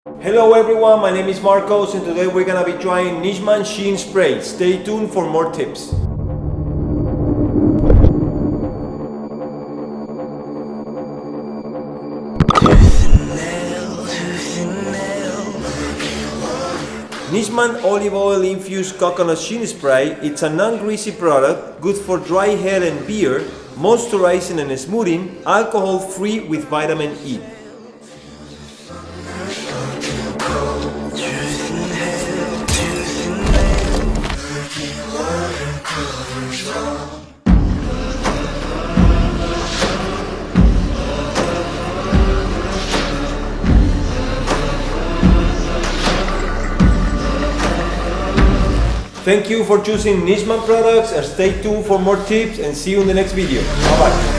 Hello everyone, my name is Marcos and today we're gonna be trying NishMan Shine Spray. Stay tuned for more tips. NishMan olive oil infused coconut shine spray. It's a non-greasy product, good for dry hair and beard, moisturizing and smoothing, alcohol-free with vitamin E. Thank you for choosing NishMan products and stay tuned for more tips and see you in the next video. Bye bye.